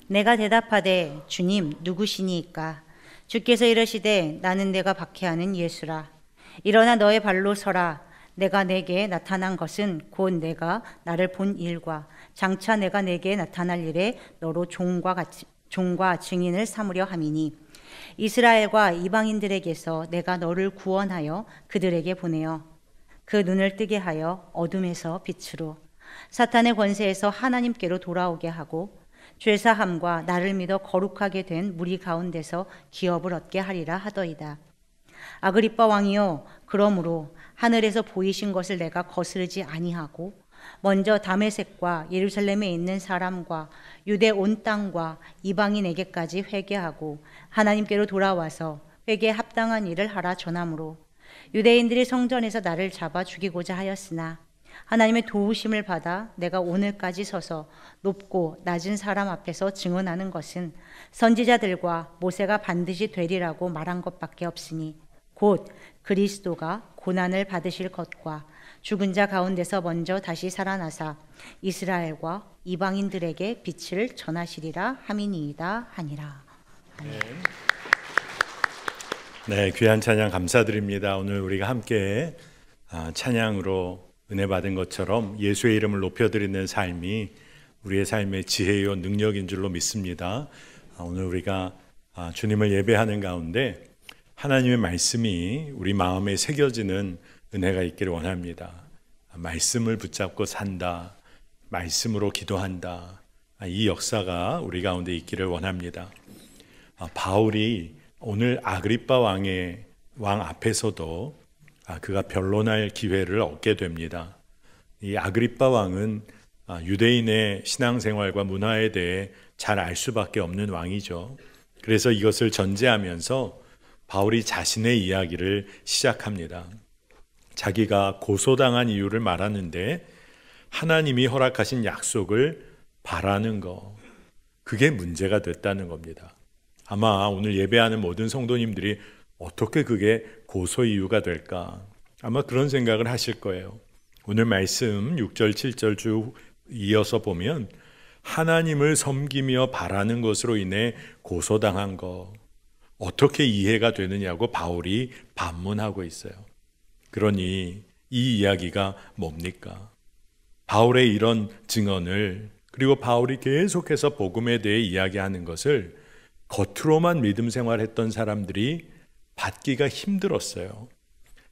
내가 대답하되 주님 누구시니이까? 주께서 이르시되 나는 내가 박해하는 예수라. 일어나 너의 발로 서라. 내가 내게 나타난 것은 곧 내가 나를 본 일과 장차 내가 내게 나타날 일에 너로 종과 증인을 삼으려 함이니 이스라엘과 이방인들에게서 내가 너를 구원하여 그들에게 보내어 그 눈을 뜨게 하여 어둠에서 빛으로 사탄의 권세에서 하나님께로 돌아오게 하고 죄사함과 나를 믿어 거룩하게 된 무리 가운데서 기업을 얻게 하리라 하더이다. 아그리빠 왕이요, 그러므로 하늘에서 보이신 것을 내가 거스르지 아니하고 먼저 다메섹과 예루살렘에 있는 사람과 유대 온 땅과 이방인에게까지 회개하고 하나님께로 돌아와서 회개에 합당한 일을 하라 전하므로 유대인들이 성전에서 나를 잡아 죽이고자 하였으나 하나님의 도우심을 받아 내가 오늘까지 서서 높고 낮은 사람 앞에서 증언하는 것은 선지자들과 모세가 반드시 되리라고 말한 것밖에 없으니 곧 그리스도가 고난을 받으실 것과 죽은 자 가운데서 먼저 다시 살아나사 이스라엘과 이방인들에게 빛을 전하시리라 함이니이다 하니라. 네, 귀한 찬양 감사드립니다. 오늘 우리가 함께 찬양으로 은혜 받은 것처럼 예수의 이름을 높여드리는 삶이 우리의 삶의 지혜요 능력인 줄로 믿습니다. 오늘 우리가 주님을 예배하는 가운데 하나님의 말씀이 우리 마음에 새겨지는 은혜가 있기를 원합니다. 말씀을 붙잡고 산다, 말씀으로 기도한다, 이 역사가 우리 가운데 있기를 원합니다. 바울이 오늘 아그리빠 왕 앞에서도 그가 변론할 기회를 얻게 됩니다. 이 아그리빠 왕은 유대인의 신앙생활과 문화에 대해 잘 알 수밖에 없는 왕이죠. 그래서 이것을 전제하면서 바울이 자신의 이야기를 시작합니다. 자기가 고소당한 이유를 말하는데 하나님이 허락하신 약속을 바라는 거, 그게 문제가 됐다는 겁니다. 아마 오늘 예배하는 모든 성도님들이 어떻게 그게 고소 이유가 될까? 아마 그런 생각을 하실 거예요. 오늘 말씀 6절, 7절 쭉 이어서 보면 하나님을 섬기며 바라는 것으로 인해 고소당한 거, 어떻게 이해가 되느냐고 바울이 반문하고 있어요. 그러니 이 이야기가 뭡니까? 바울의 이런 증언을, 그리고 바울이 계속해서 복음에 대해 이야기하는 것을 겉으로만 믿음 생활했던 사람들이 받기가 힘들었어요.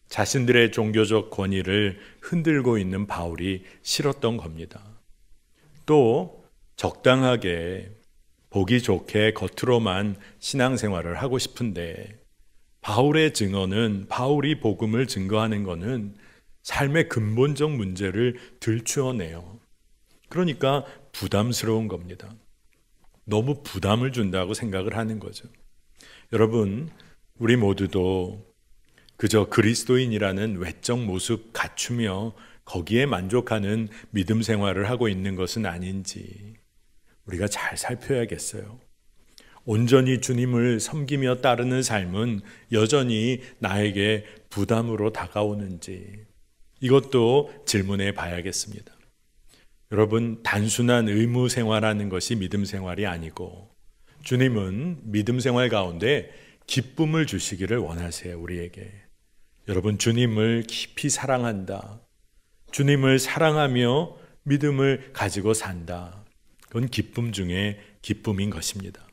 자신들의 종교적 권위를 흔들고 있는 바울이 싫었던 겁니다. 또 적당하게 보기 좋게 겉으로만 신앙생활을 하고 싶은데 바울의 증언은, 바울이 복음을 증거하는 것은 삶의 근본적 문제를 들추어내요. 그러니까 부담스러운 겁니다. 너무 부담을 준다고 생각을 하는 거죠. 여러분, 우리 모두도 그저 그리스도인이라는 외적 모습 갖추며 거기에 만족하는 믿음 생활을 하고 있는 것은 아닌지 우리가 잘 살펴야겠어요. 온전히 주님을 섬기며 따르는 삶은 여전히 나에게 부담으로 다가오는지 이것도 질문해 봐야겠습니다. 여러분, 단순한 의무 생활하는 것이 믿음 생활이 아니고 주님은 믿음 생활 가운데 기쁨을 주시기를 원하세요, 우리에게. 여러분, 주님을 깊이 사랑한다, 주님을 사랑하며 믿음을 가지고 산다, 그건 기쁨 중에 기쁨인 것입니다.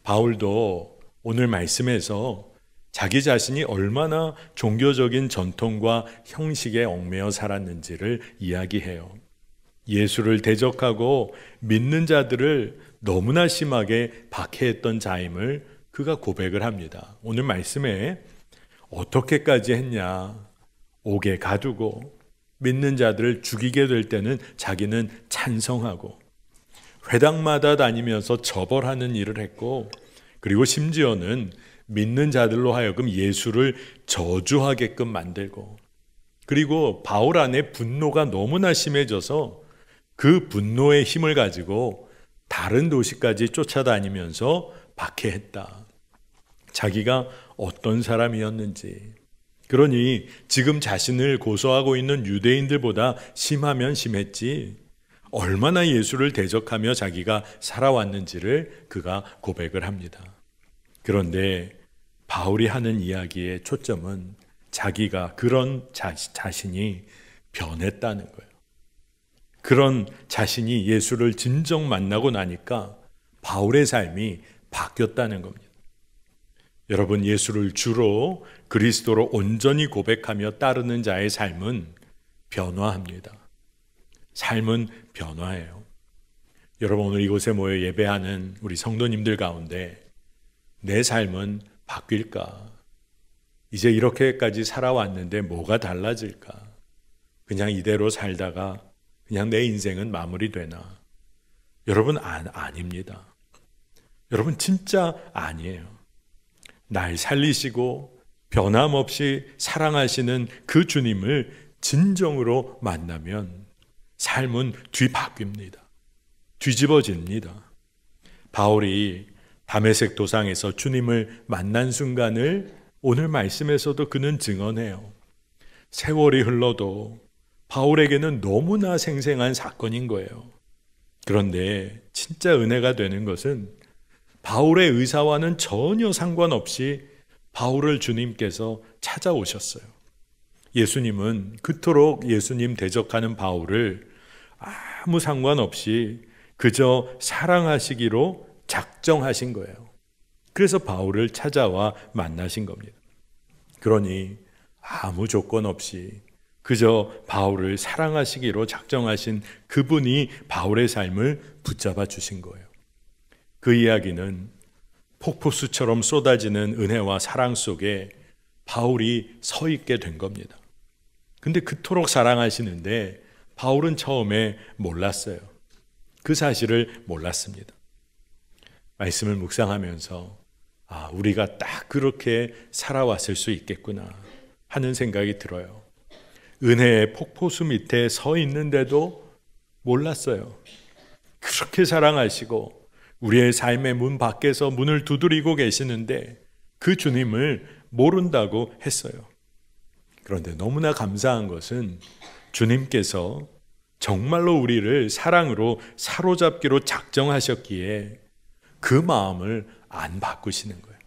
바울도 오늘 말씀에서 자기 자신이 얼마나 종교적인 전통과 형식에 얽매여 살았는지를 이야기해요. 예수를 대적하고 믿는 자들을 너무나 심하게 박해했던 자임을 그가 고백을 합니다. 오늘 말씀에 어떻게까지 했냐, 옥에 가두고 믿는 자들을 죽이게 될 때는 자기는 찬성하고 회당마다 다니면서 처벌하는 일을 했고, 그리고 심지어는 믿는 자들로 하여금 예수를 저주하게끔 만들고, 그리고 바울 안에 분노가 너무나 심해져서 그 분노의 힘을 가지고 다른 도시까지 쫓아다니면서 박해했다. 자기가 어떤 사람이었는지. 그러니 지금 자신을 고소하고 있는 유대인들보다 심하면 심했지 얼마나 예수를 대적하며 자기가 살아왔는지를 그가 고백을 합니다. 그런데 바울이 하는 이야기의 초점은 자기가 그런 자신이 변했다는 거예요. 그런 자신이 예수를 진정 만나고 나니까 바울의 삶이 바뀌었다는 겁니다. 여러분, 예수를 주로 그리스도로 온전히 고백하며 따르는 자의 삶은 변화합니다. 삶은 변화예요. 여러분, 오늘 이곳에 모여 예배하는 우리 성도님들 가운데 내 삶은 바뀔까? 이제 이렇게까지 살아왔는데 뭐가 달라질까? 그냥 이대로 살다가 그냥 내 인생은 마무리되나? 여러분, 아닙니다. 여러분, 진짜 아니에요. 날 살리시고 변함없이 사랑하시는 그 주님을 진정으로 만나면 삶은 뒤바뀝니다. 뒤집어집니다. 바울이 다메섹 도상에서 주님을 만난 순간을 오늘 말씀에서도 그는 증언해요. 세월이 흘러도 바울에게는 너무나 생생한 사건인 거예요. 그런데 진짜 은혜가 되는 것은 바울의 의사와는 전혀 상관없이 바울을 주님께서 찾아오셨어요. 예수님은 그토록 예수님 대적하는 바울을 아무 상관없이 그저 사랑하시기로 작정하신 거예요. 그래서 바울을 찾아와 만나신 겁니다. 그러니 아무 조건 없이 그저 바울을 사랑하시기로 작정하신 그분이 바울의 삶을 붙잡아 주신 거예요. 그 이야기는 폭포수처럼 쏟아지는 은혜와 사랑 속에 바울이 서 있게 된 겁니다. 근데 그토록 사랑하시는데 바울은 처음에 몰랐어요. 그 사실을 몰랐습니다. 말씀을 묵상하면서 우리가 딱 그렇게 살아왔을 수 있겠구나 하는 생각이 들어요. 은혜의 폭포수 밑에 서 있는데도 몰랐어요. 그렇게 사랑하시고 우리의 삶의 문 밖에서 문을 두드리고 계시는데 그 주님을 모른다고 했어요. 그런데 너무나 감사한 것은 주님께서 정말로 우리를 사랑으로 사로잡기로 작정하셨기에 그 마음을 안 바꾸시는 거예요.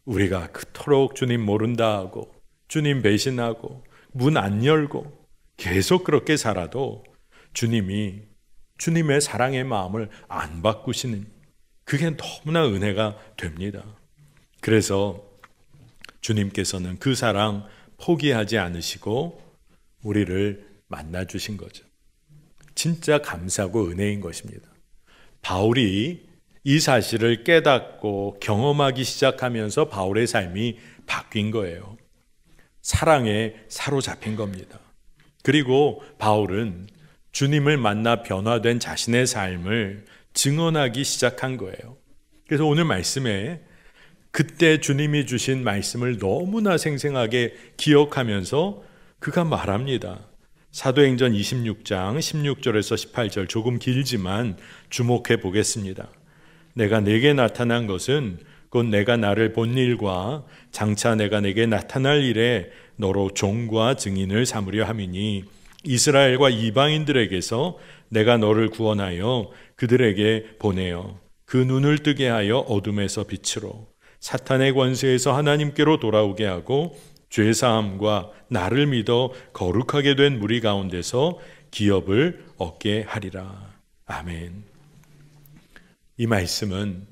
우리가 그토록 주님 모른다 하고 주님 배신하고 문 안 열고 계속 그렇게 살아도 주님이 주님의 사랑의 마음을 안 바꾸시는, 그게 너무나 은혜가 됩니다. 그래서 주님께서는 그 사랑 포기하지 않으시고 우리를 만나주신 거죠. 진짜 감사하고 은혜인 것입니다. 바울이 이 사실을 깨닫고 경험하기 시작하면서 바울의 삶이 바뀐 거예요. 사랑에 사로잡힌 겁니다. 그리고 바울은 주님을 만나 변화된 자신의 삶을 증언하기 시작한 거예요. 그래서 오늘 말씀에 그때 주님이 주신 말씀을 너무나 생생하게 기억하면서 그가 말합니다. 사도행전 26장 16절에서 18절, 조금 길지만 주목해 보겠습니다. 내가 내게 나타난 것은 곧 내가 나를 본 일과 장차 내가 내게 나타날 일에 너로 종과 증인을 삼으려 함이니 이스라엘과 이방인들에게서 내가 너를 구원하여 그들에게 보내어 그 눈을 뜨게 하여 어둠에서 빛으로 사탄의 권세에서 하나님께로 돌아오게 하고 죄사함과 나를 믿어 거룩하게 된 무리 가운데서 기업을 얻게 하리라. 아멘. 이 말씀은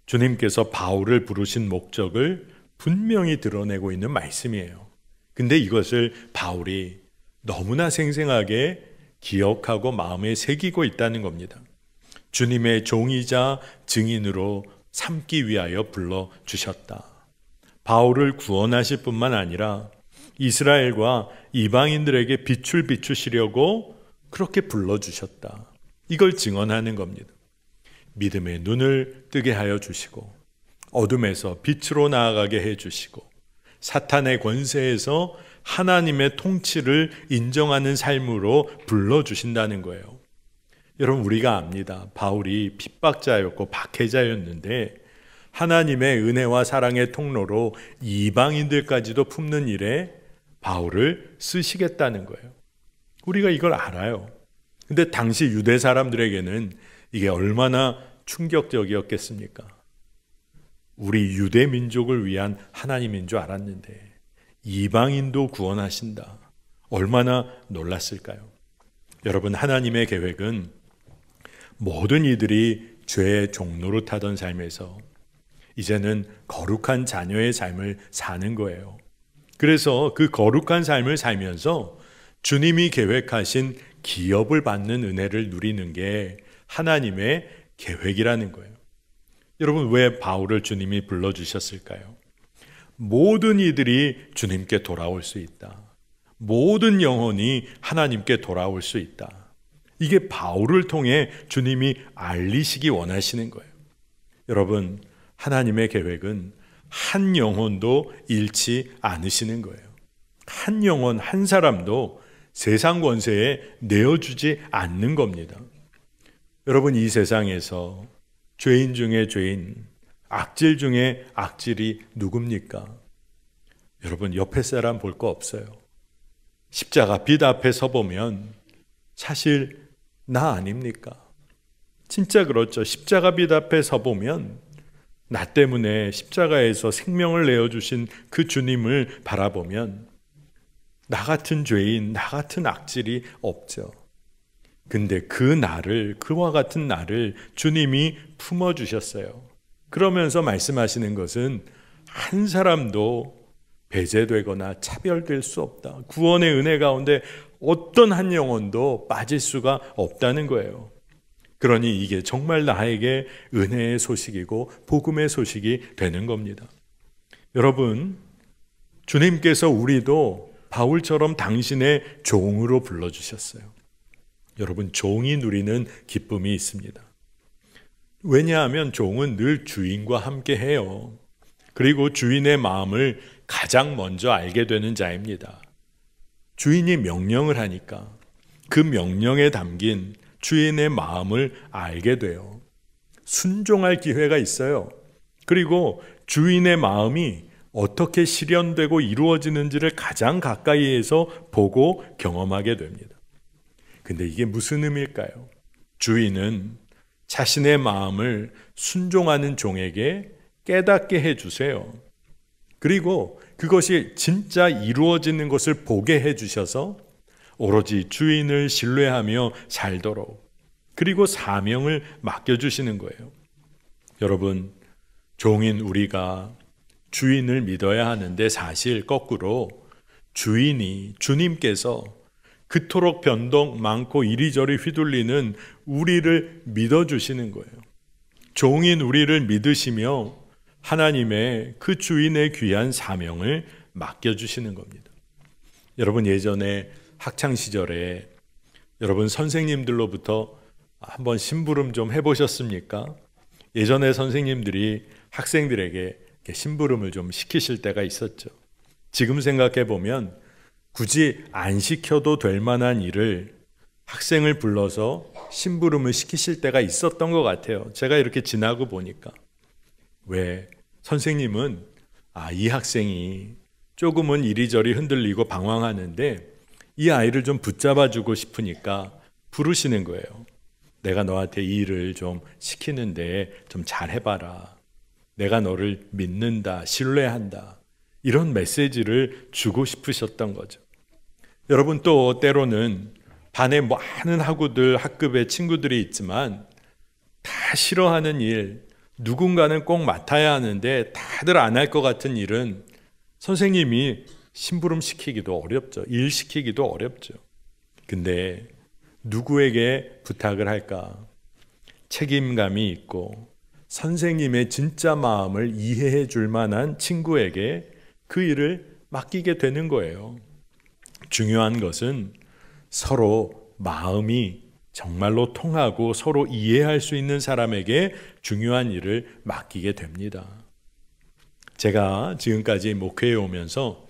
주님께서 바울을 부르신 목적을 분명히 드러내고 있는 말씀이에요. 근데 이것을 바울이 너무나 생생하게 기억하고 마음에 새기고 있다는 겁니다. 주님의 종이자 증인으로 삼기 위하여 불러주셨다. 바울을 구원하실 뿐만 아니라 이스라엘과 이방인들에게 빛을 비추시려고 그렇게 불러주셨다. 이걸 증언하는 겁니다. 믿음의 눈을 뜨게 하여 주시고 어둠에서 빛으로 나아가게 해주시고 사탄의 권세에서 하나님의 통치를 인정하는 삶으로 불러주신다는 거예요. 여러분, 우리가 압니다. 바울이 핍박자였고 박해자였는데 하나님의 은혜와 사랑의 통로로 이방인들까지도 품는 일에 바울을 쓰시겠다는 거예요. 우리가 이걸 알아요. 근데 당시 유대 사람들에게는 이게 얼마나 충격적이었겠습니까? 우리 유대 민족을 위한 하나님인 줄 알았는데 이방인도 구원하신다. 얼마나 놀랐을까요? 여러분, 하나님의 계획은 모든 이들이 죄의 종로로 타던 삶에서 이제는 거룩한 자녀의 삶을 사는 거예요. 그래서 그 거룩한 삶을 살면서 주님이 계획하신 기업을 받는 은혜를 누리는 게 하나님의 계획이라는 거예요. 여러분, 왜 바울을 주님이 불러주셨을까요? 모든 이들이 주님께 돌아올 수 있다. 모든 영혼이 하나님께 돌아올 수 있다. 이게 바울을 통해 주님이 알리시기 원하시는 거예요. 여러분, 하나님의 계획은 한 영혼도 잃지 않으시는 거예요. 한 영혼, 한 사람도 세상 권세에 내어주지 않는 겁니다. 여러분, 이 세상에서 죄인 중에 죄인, 악질 중에 악질이 누굽니까? 여러분, 옆에 사람 볼 거 없어요. 십자가 빛 앞에 서보면 사실 나 아닙니까? 진짜 그렇죠. 십자가 빛 앞에 서보면 나 때문에 십자가에서 생명을 내어주신 그 주님을 바라보면 나 같은 죄인, 나 같은 악질이 없죠. 근데 그 나를, 그와 같은 나를 주님이 품어주셨어요. 그러면서 말씀하시는 것은 한 사람도 배제되거나 차별될 수 없다. 구원의 은혜 가운데 어떤 한 영혼도 빠질 수가 없다는 거예요. 그러니 이게 정말 나에게 은혜의 소식이고 복음의 소식이 되는 겁니다. 여러분, 주님께서 우리도 바울처럼 당신의 종으로 불러주셨어요. 여러분, 종이 누리는 기쁨이 있습니다. 왜냐하면 종은 늘 주인과 함께 해요. 그리고 주인의 마음을 가장 먼저 알게 되는 자입니다. 주인이 명령을 하니까 그 명령에 담긴 주인의 마음을 알게 돼요. 순종할 기회가 있어요. 그리고 주인의 마음이 어떻게 실현되고 이루어지는지를 가장 가까이에서 보고 경험하게 됩니다. 근데 이게 무슨 의미일까요? 주인은 자신의 마음을 순종하는 종에게 깨닫게 해주세요. 그리고 그것이 진짜 이루어지는 것을 보게 해주셔서 오로지 주인을 신뢰하며 살도록, 그리고 사명을 맡겨주시는 거예요. 여러분, 종인 우리가 주인을 믿어야 하는데 사실 거꾸로 주인이, 주님께서 그토록 변동 많고 이리저리 휘둘리는 우리를 믿어주시는 거예요. 종인 우리를 믿으시며 하나님의 그 주인의 귀한 사명을 맡겨주시는 겁니다. 여러분, 예전에 학창시절에 여러분 선생님들로부터 한번 심부름 좀 해보셨습니까? 예전에 선생님들이 학생들에게 심부름을 좀 시키실 때가 있었죠. 지금 생각해 보면 굳이 안 시켜도 될 만한 일을 학생을 불러서 심부름을 시키실 때가 있었던 것 같아요. 제가 이렇게 지나고 보니까. 왜? 선생님은 이 학생이 조금은 이리저리 흔들리고 방황하는데 이 아이를 좀 붙잡아주고 싶으니까 부르시는 거예요. 내가 너한테 이 일을 좀 시키는데 좀 잘해봐라. 내가 너를 믿는다, 신뢰한다. 이런 메시지를 주고 싶으셨던 거죠. 여러분, 또 때로는 반에 많은 학급의 친구들이 있지만 다 싫어하는 일, 누군가는 꼭 맡아야 하는데 다들 안 할 것 같은 일은 선생님이 심부름 시키기도 어렵죠. 일 시키기도 어렵죠. 근데 누구에게 부탁을 할까? 책임감이 있고 선생님의 진짜 마음을 이해해 줄 만한 친구에게 그 일을 맡기게 되는 거예요. 중요한 것은 서로 마음이 정말로 통하고 서로 이해할 수 있는 사람에게 중요한 일을 맡기게 됩니다. 제가 지금까지 목회에 오면서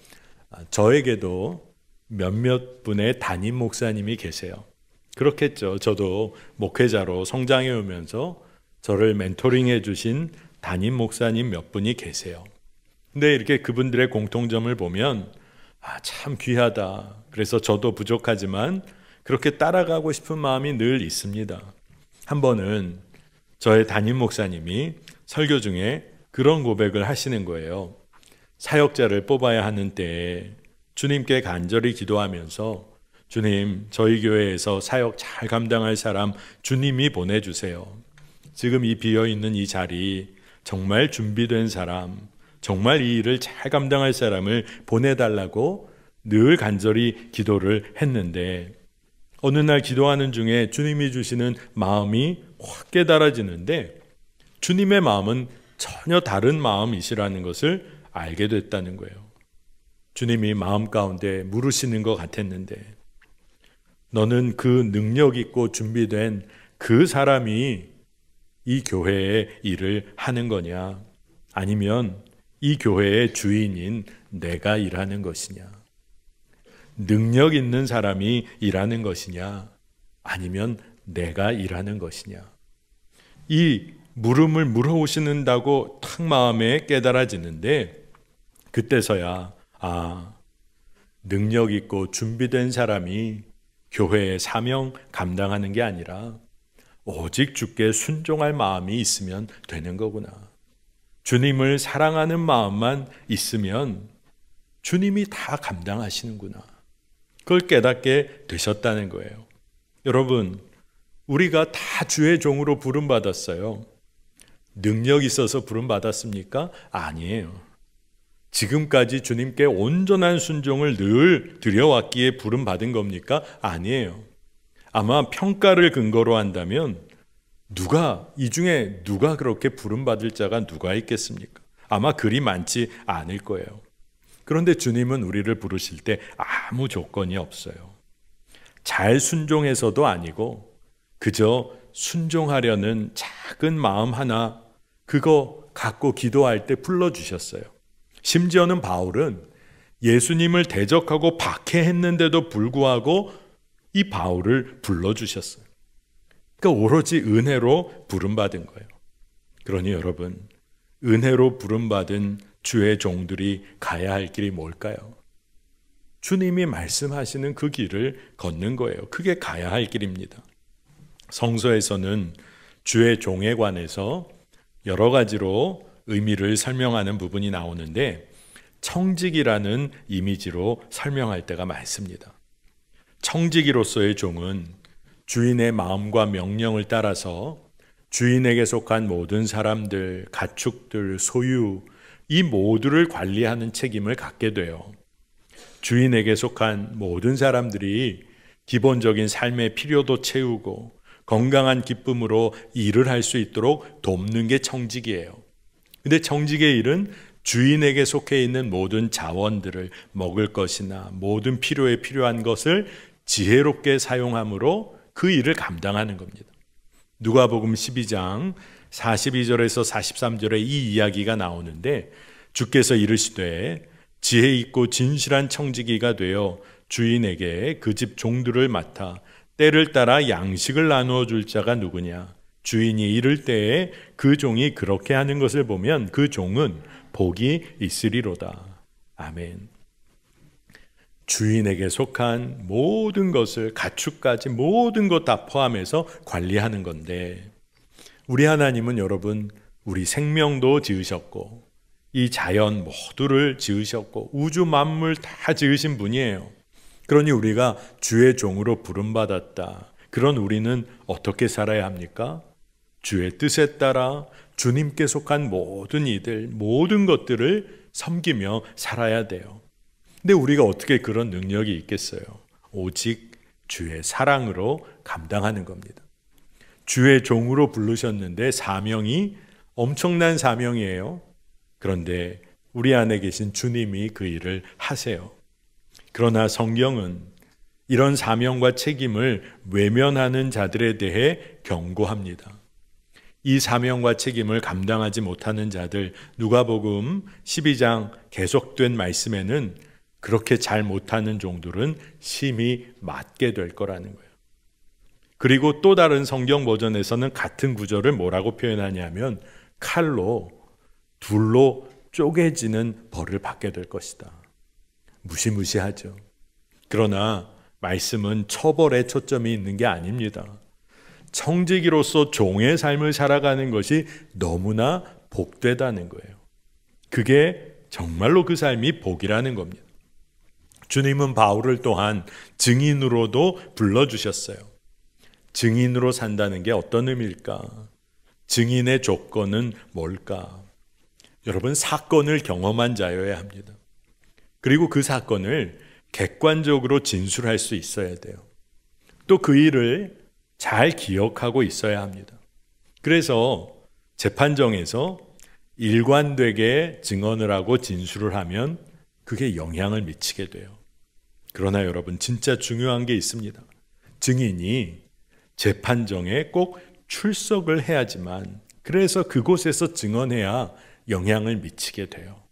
저에게도 몇몇 분의 담임 목사님이 계세요. 그렇겠죠. 저도 목회자로 성장해 오면서 저를 멘토링해 주신 담임 목사님 몇 분이 계세요. 근데 이렇게 그분들의 공통점을 보면 참 귀하다. 그래서 저도 부족하지만 그렇게 따라가고 싶은 마음이 늘 있습니다. 한 번은 저의 담임 목사님이 설교 중에 그런 고백을 하시는 거예요. 사역자를 뽑아야 하는 때에 주님께 간절히 기도하면서 주님, 저희 교회에서 사역 잘 감당할 사람 주님이 보내주세요. 지금 이 비어있는 이 자리 정말 준비된 사람, 정말 이 일을 잘 감당할 사람을 보내달라고 늘 간절히 기도를 했는데 어느 날 기도하는 중에 주님이 주시는 마음이 확 깨달아지는데 주님의 마음은 전혀 다른 마음이시라는 것을 알게 됐다는 거예요. 주님이 마음 가운데 물으시는 것 같았는데 너는 그 능력 있고 준비된 그 사람이 이 교회의 일을 하는 거냐? 아니면 이 교회의 주인인 내가 일하는 것이냐? 능력 있는 사람이 일하는 것이냐? 아니면 내가 일하는 것이냐? 이 물음을 물어오시는다고 탁 마음에 깨달아지는데 그때서야 능력 있고 준비된 사람이 교회의 사명 감당하는 게 아니라 오직 주께 순종할 마음이 있으면 되는 거구나. 주님을 사랑하는 마음만 있으면 주님이 다 감당하시는구나. 그걸 깨닫게 되셨다는 거예요. 여러분, 우리가 다 주의 종으로 부름받았어요. 능력 있어서 부름받았습니까? 아니에요. 지금까지 주님께 온전한 순종을 늘 드려왔기에 부름받은 겁니까? 아니에요. 아마 평가를 근거로 한다면 이 중에 누가 그렇게 부름받을 자가 누가 있겠습니까? 아마 그리 많지 않을 거예요. 그런데 주님은 우리를 부르실 때 아무 조건이 없어요. 잘 순종해서도 아니고 그저 순종하려는 작은 마음 하나 그거 갖고 기도할 때 불러주셨어요. 심지어는 바울은 예수님을 대적하고 박해했는데도 불구하고 이 바울을 불러주셨어요. 그러니까 오로지 은혜로 부름받은 거예요. 그러니 여러분, 은혜로 부름받은 주의 종들이 가야 할 길이 뭘까요? 주님이 말씀하시는 그 길을 걷는 거예요. 그게 가야 할 길입니다. 성서에서는 주의 종에 관해서 여러 가지로 의미를 설명하는 부분이 나오는데 청지기라는 이미지로 설명할 때가 많습니다. 청지기로서의 종은 주인의 마음과 명령을 따라서 주인에게 속한 모든 사람들, 가축들, 소유 이 모두를 관리하는 책임을 갖게 돼요. 주인에게 속한 모든 사람들이 기본적인 삶의 필요도 채우고 건강한 기쁨으로 일을 할 수 있도록 돕는 게 청지기예요. 근데 청지기의 일은 주인에게 속해 있는 모든 자원들을 먹을 것이나 모든 필요에 필요한 것을 지혜롭게 사용함으로 그 일을 감당하는 겁니다. 누가복음 12장 42절에서 43절에 이 이야기가 나오는데 주께서 이르시되 지혜 있고 진실한 청지기가 되어 주인에게 그 집 종들을 맡아 때를 따라 양식을 나누어 줄 자가 누구냐? 주인이 이를 때에 그 종이 그렇게 하는 것을 보면 그 종은 복이 있으리로다. 아멘. 주인에게 속한 모든 것을 가축까지 모든 것 다 포함해서 관리하는 건데 우리 하나님은 여러분 우리 생명도 지으셨고 이 자연 모두를 지으셨고 우주 만물 다 지으신 분이에요. 그러니 우리가 주의 종으로 부름받았다. 그런 우리는 어떻게 살아야 합니까? 주의 뜻에 따라 주님께 속한 모든 이들, 모든 것들을 섬기며 살아야 돼요. 근데 우리가 어떻게 그런 능력이 있겠어요? 오직 주의 사랑으로 감당하는 겁니다. 주의 종으로 부르셨는데 사명이 엄청난 사명이에요. 그런데 우리 안에 계신 주님이 그 일을 하세요. 그러나 성경은 이런 사명과 책임을 외면하는 자들에 대해 경고합니다. 이 사명과 책임을 감당하지 못하는 자들, 누가복음 12장 계속된 말씀에는 그렇게 잘 못하는 종들은 심히 맞게 될 거라는 거예요. 그리고 또 다른 성경 버전에서는 같은 구절을 뭐라고 표현하냐면 칼로, 둘로 쪼개지는 벌을 받게 될 것이다. 무시무시하죠. 그러나 말씀은 처벌에 초점이 있는 게 아닙니다. 청지기로서 종의 삶을 살아가는 것이 너무나 복되다는 거예요. 그게 정말로 그 삶이 복이라는 겁니다. 주님은 바울을 또한 증인으로도 불러주셨어요. 증인으로 산다는 게 어떤 의미일까? 증인의 조건은 뭘까? 여러분, 사건을 경험한 자여야 합니다. 그리고 그 사건을 객관적으로 진술할 수 있어야 돼요. 또 그 일을 잘 기억하고 있어야 합니다. 그래서 재판정에서 일관되게 증언을 하고 진술을 하면 그게 영향을 미치게 돼요. 그러나 여러분, 진짜 중요한 게 있습니다. 증인이 재판정에 꼭 출석을 해야지만, 그래서 그곳에서 증언해야 영향을 미치게 돼요.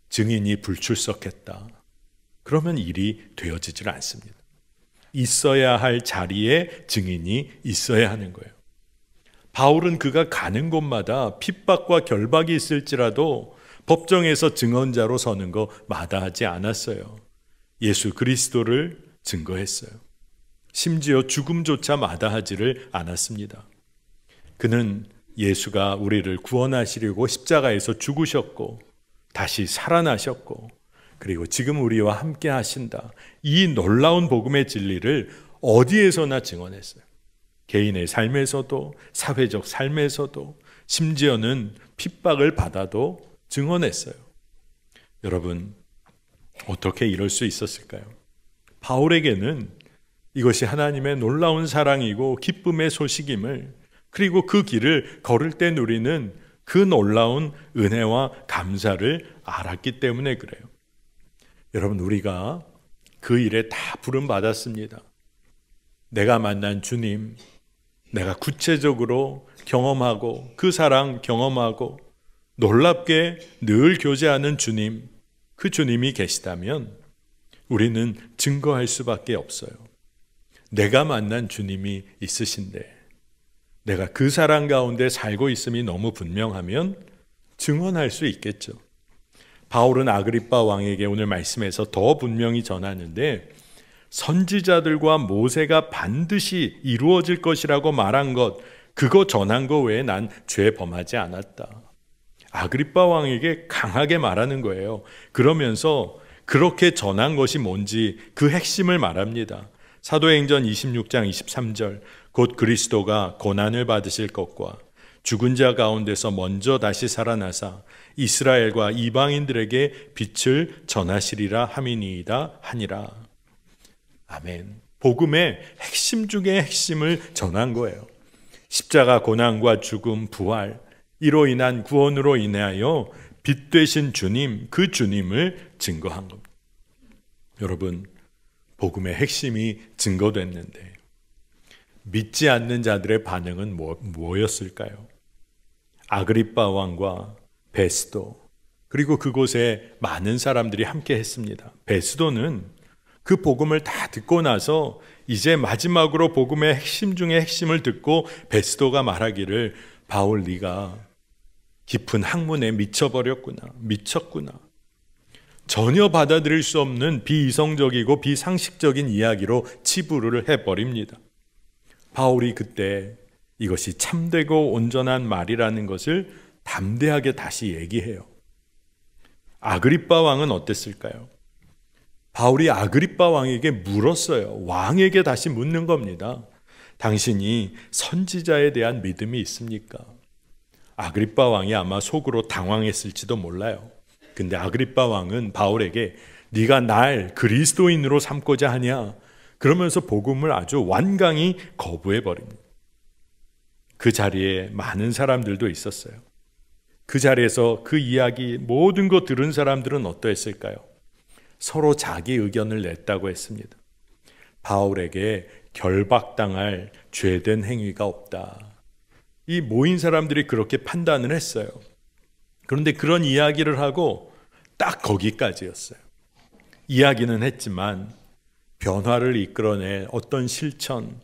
증인이 불출석했다. 그러면 일이 되어지질 않습니다. 있어야 할 자리에 증인이 있어야 하는 거예요. 바울은 그가 가는 곳마다 핍박과 결박이 있을지라도 법정에서 증언자로 서는 거 마다하지 않았어요. 예수 그리스도를 증거했어요. 심지어 죽음조차 마다하지를 않았습니다. 그는 예수가 우리를 구원하시려고 십자가에서 죽으셨고 다시 살아나셨고 그리고 지금 우리와 함께 하신다. 이 놀라운 복음의 진리를 어디에서나 증언했어요. 개인의 삶에서도 사회적 삶에서도 심지어는 핍박을 받아도 증언했어요. 여러분, 어떻게 이럴 수 있었을까요? 바울에게는 이것이 하나님의 놀라운 사랑이고 기쁨의 소식임을, 그리고 그 길을 걸을 때 누리는 그 놀라운 은혜와 감사를 알았기 때문에 그래요. 여러분, 우리가 그 일에 다 부름받았습니다. 내가 만난 주님, 내가 구체적으로 경험하고 그 사랑 경험하고 놀랍게 늘 교제하는 주님, 그 주님이 계시다면 우리는 증거할 수밖에 없어요. 내가 만난 주님이 있으신데 내가 그 사랑 가운데 살고 있음이 너무 분명하면 증언할 수 있겠죠. 바울은 아그리빠 왕에게 오늘 말씀에서 더 분명히 전하는데, 선지자들과 모세가 반드시 이루어질 것이라고 말한 것, 그거 전한 거 외에 난 죄 범하지 않았다. 아그리빠 왕에게 강하게 말하는 거예요. 그러면서 그렇게 전한 것이 뭔지 그 핵심을 말합니다. 사도행전 26장 23절, 곧 그리스도가 고난을 받으실 것과 죽은 자 가운데서 먼저 다시 살아나사 이스라엘과 이방인들에게 빛을 전하시리라 함이니이다 하니라. 아멘. 복음의 핵심 중의 핵심을 전한 거예요. 십자가 고난과 죽음, 부활, 이로 인한 구원으로 인하여 빛 되신 주님, 그 주님을 증거한 겁니다. 여러분, 복음의 핵심이 증거됐는데 믿지 않는 자들의 반응은 뭐였을까요? 아그리빠 왕과 베스도, 그리고 그곳에 많은 사람들이 함께 했습니다. 베스도는 그 복음을 다 듣고 나서 이제 마지막으로 복음의 핵심 중에 핵심을 듣고 베스도가 말하기를, 바울 네가 깊은 학문에 미쳤구나. 전혀 받아들일 수 없는 비이성적이고 비상식적인 이야기로 치부를 해버립니다. 바울이 그때 이것이 참되고 온전한 말이라는 것을 담대하게 다시 얘기해요. 아그리빠 왕은 어땠을까요? 바울이 아그리빠 왕에게 물었어요. 왕에게 다시 묻는 겁니다. 당신이 선지자에 대한 믿음이 있습니까? 아그리빠 왕이 아마 속으로 당황했을지도 몰라요. 근데 아그리빠 왕은 바울에게 네가 날 그리스도인으로 삼고자 하냐? 그러면서 복음을 아주 완강히 거부해버립니다. 그 자리에 많은 사람들도 있었어요. 그 자리에서 그 이야기 모든 거 들은 사람들은 어떠했을까요? 서로 자기 의견을 냈다고 했습니다. 바울에게 결박당할 죄된 행위가 없다. 이 모인 사람들이 그렇게 판단을 했어요. 그런데 그런 이야기를 하고 딱 거기까지였어요. 이야기는 했지만 변화를 이끌어낼 어떤 실천,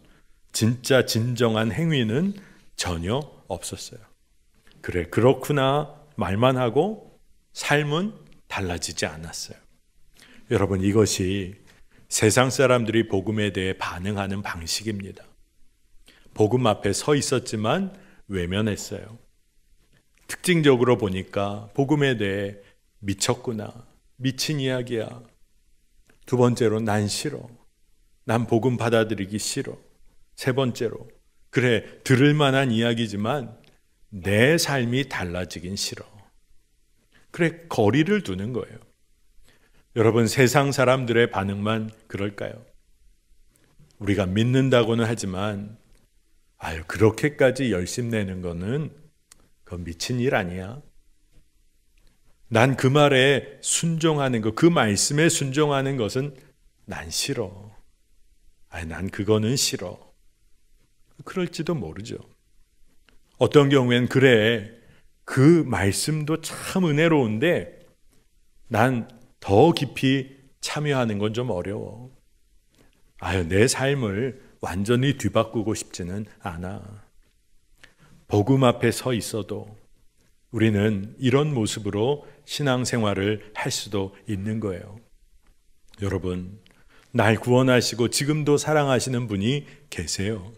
진짜 진정한 행위는 전혀 없었어요. 그래, 그렇구나 말만 하고 삶은 달라지지 않았어요. 여러분, 이것이 세상 사람들이 복음에 대해 반응하는 방식입니다. 복음 앞에 서 있었지만 외면했어요. 특징적으로 보니까 복음에 대해 미쳤구나, 미친 이야기야. 두 번째로 난 싫어. 난 복음 받아들이기 싫어. 세 번째로 그래, 들을 만한 이야기지만 내 삶이 달라지긴 싫어. 그래, 거리를 두는 거예요. 여러분, 세상 사람들의 반응만 그럴까요? 우리가 믿는다고는 하지만 그렇게까지 열심내는 거는 그건 미친 일 아니야. 난 그 말에 순종하는 것, 그 말씀에 순종하는 것은 난 싫어. 난 그거는 싫어. 그럴지도 모르죠. 어떤 경우엔 그래, 그 말씀도 참 은혜로운데 난 더 깊이 참여하는 건 좀 어려워. 내 삶을 완전히 뒤바꾸고 싶지는 않아. 복음 앞에 서 있어도 우리는 이런 모습으로 신앙생활을 할 수도 있는 거예요. 여러분, 날 구원하시고 지금도 사랑하시는 분이 계세요.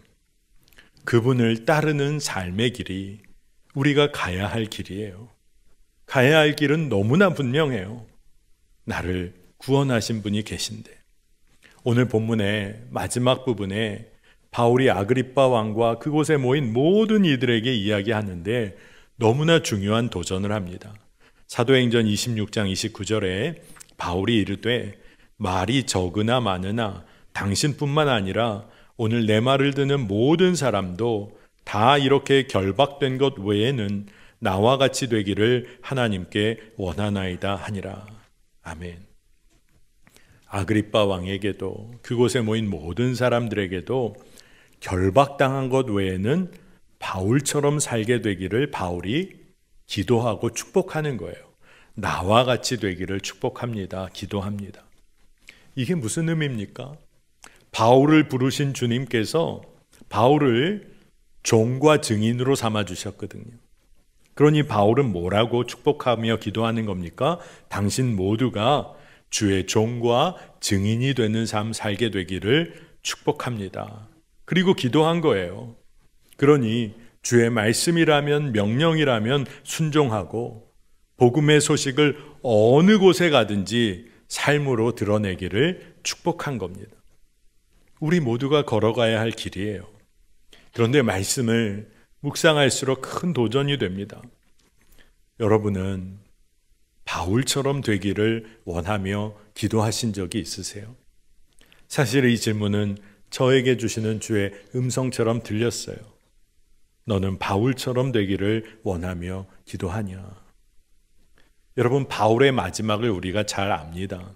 그분을 따르는 삶의 길이 우리가 가야 할 길이에요. 가야 할 길은 너무나 분명해요. 나를 구원하신 분이 계신데. 오늘 본문의 마지막 부분에 바울이 아그리빠 왕과 그곳에 모인 모든 이들에게 이야기하는데 너무나 중요한 도전을 합니다. 사도행전 26장 29절에 바울이 이르되 말이 적으나 많으나 당신뿐만 아니라 오늘 내 말을 듣는 모든 사람도 다 이렇게 결박된 것 외에는 나와 같이 되기를 하나님께 원하나이다 하니라. 아멘. 아그리빠 왕에게도 그곳에 모인 모든 사람들에게도 결박당한 것 외에는 바울처럼 살게 되기를 바울이 기도하고 축복하는 거예요. 나와 같이 되기를 축복합니다. 기도합니다. 이게 무슨 의미입니까? 바울을 부르신 주님께서 바울을 종과 증인으로 삼아주셨거든요. 그러니 바울은 뭐라고 축복하며 기도하는 겁니까? 당신 모두가 주의 종과 증인이 되는 삶 살게 되기를 축복합니다. 그리고 기도한 거예요. 그러니 주의 말씀이라면, 명령이라면 순종하고 복음의 소식을 어느 곳에 가든지 삶으로 드러내기를 축복한 겁니다. 우리 모두가 걸어가야 할 길이에요. 그런데 말씀을 묵상할수록 큰 도전이 됩니다. 여러분은 바울처럼 되기를 원하며 기도하신 적이 있으세요? 사실 이 질문은 저에게 주시는 주의 음성처럼 들렸어요. 너는 바울처럼 되기를 원하며 기도하냐? 여러분, 바울의 마지막을 우리가 잘 압니다.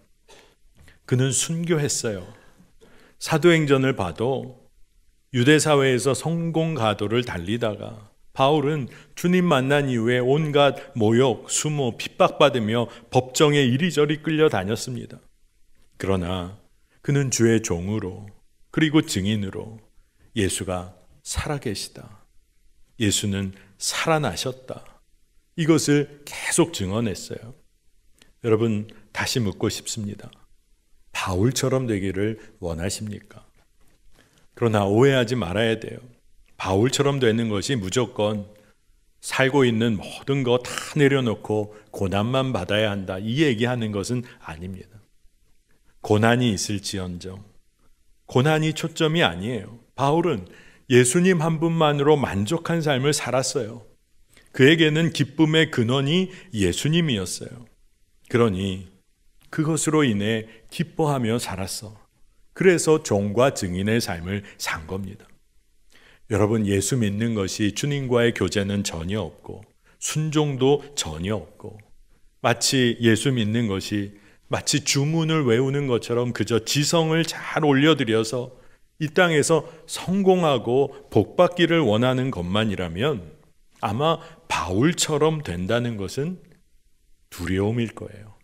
그는 순교했어요. 사도행전을 봐도 유대사회에서 성공가도를 달리다가 바울은 주님 만난 이후에 온갖 모욕, 수모, 핍박받으며 법정에 이리저리 끌려다녔습니다. 그러나 그는 주의 종으로 그리고 증인으로 예수가 살아계시다. 예수는 살아나셨다. 이것을 계속 증언했어요. 여러분, 다시 묻고 싶습니다. 바울처럼 되기를 원하십니까? 그러나 오해하지 말아야 돼요. 바울처럼 되는 것이 무조건 살고 있는 모든 거 다 내려놓고 고난만 받아야 한다, 이 얘기하는 것은 아닙니다. 고난이 있을지언정 고난이 초점이 아니에요. 바울은 예수님 한 분만으로 만족한 삶을 살았어요. 그에게는 기쁨의 근원이 예수님이었어요. 그러니 그것으로 인해 기뻐하며 살았어. 그래서 종과 증인의 삶을 산 겁니다. 여러분, 예수 믿는 것이 주님과의 교제는 전혀 없고 순종도 전혀 없고 마치 예수 믿는 것이 마치 주문을 외우는 것처럼 그저 지성을 잘 올려드려서 이 땅에서 성공하고 복받기를 원하는 것만이라면 아마 바울처럼 된다는 것은 두려움일 거예요.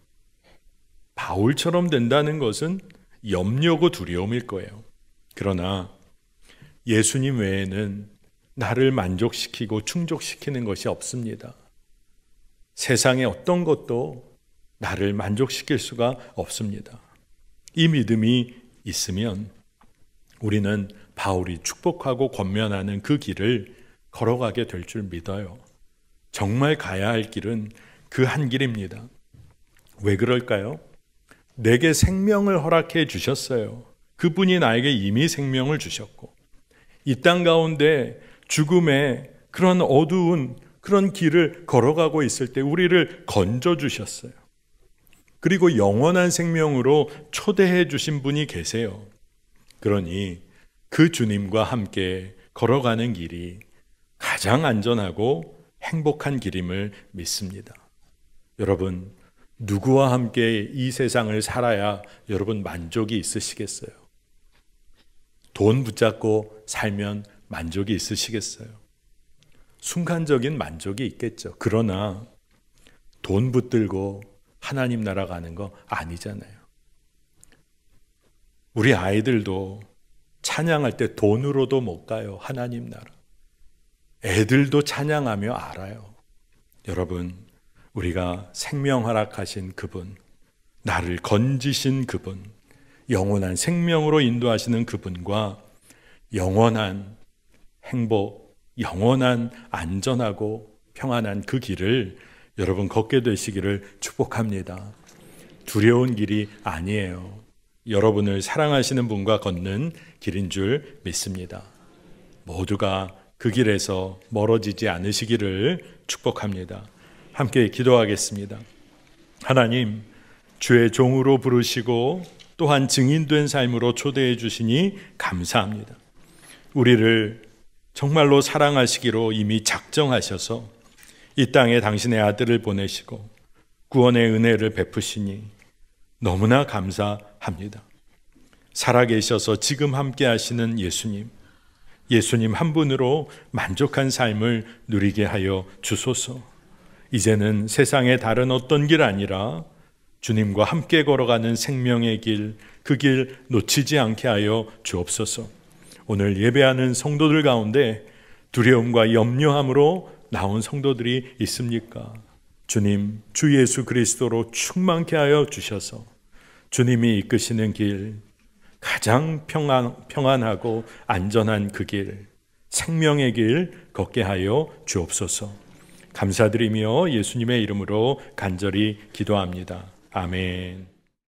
바울처럼 된다는 것은 염려고 두려움일 거예요. 그러나 예수님 외에는 나를 만족시키고 충족시키는 것이 없습니다. 세상의 어떤 것도 나를 만족시킬 수가 없습니다. 이 믿음이 있으면 우리는 바울이 축복하고 권면하는 그 길을 걸어가게 될 줄 믿어요. 정말 가야 할 길은 그 한 길입니다. 왜 그럴까요? 내게 생명을 허락해 주셨어요. 그분이 나에게 이미 생명을 주셨고, 이 땅 가운데 죽음의 그런 어두운 그런 길을 걸어가고 있을 때 우리를 건져 주셨어요. 그리고 영원한 생명으로 초대해 주신 분이 계세요. 그러니 그 주님과 함께 걸어가는 길이 가장 안전하고 행복한 길임을 믿습니다. 여러분, 누구와 함께 이 세상을 살아야 여러분 만족이 있으시겠어요? 돈 붙잡고 살면 만족이 있으시겠어요? 순간적인 만족이 있겠죠. 그러나 돈 붙들고 하나님 나라 가는 거 아니잖아요. 우리 아이들도 찬양할 때 돈으로도 못 가요. 하나님 나라. 애들도 찬양하며 알아요. 여러분, 우리가 생명 허락하신 그분, 나를 건지신 그분, 영원한 생명으로 인도하시는 그분과 영원한 행복, 영원한 안전하고 평안한 그 길을 여러분 걷게 되시기를 축복합니다. 두려운 길이 아니에요. 여러분을 사랑하시는 분과 걷는 길인 줄 믿습니다. 모두가 그 길에서 멀어지지 않으시기를 축복합니다. 함께 기도하겠습니다. 하나님, 주의 종으로 부르시고 또한 증인된 삶으로 초대해 주시니 감사합니다. 우리를 정말로 사랑하시기로 이미 작정하셔서 이 땅에 당신의 아들을 보내시고 구원의 은혜를 베푸시니 너무나 감사합니다. 살아계셔서 지금 함께 하시는 예수님 한 분으로 만족한 삶을 누리게 하여 주소서. 이제는 세상의 다른 어떤 길 아니라 주님과 함께 걸어가는 생명의 길, 그 길 놓치지 않게 하여 주옵소서. 오늘 예배하는 성도들 가운데 두려움과 염려함으로 나온 성도들이 있습니까? 주님, 주 예수 그리스도로 충만케 하여 주셔서 주님이 이끄시는 길, 가장 평안하고 안전한 그 길, 생명의 길 걷게 하여 주옵소서. 감사드리며 예수님의 이름으로 간절히 기도합니다. 아멘.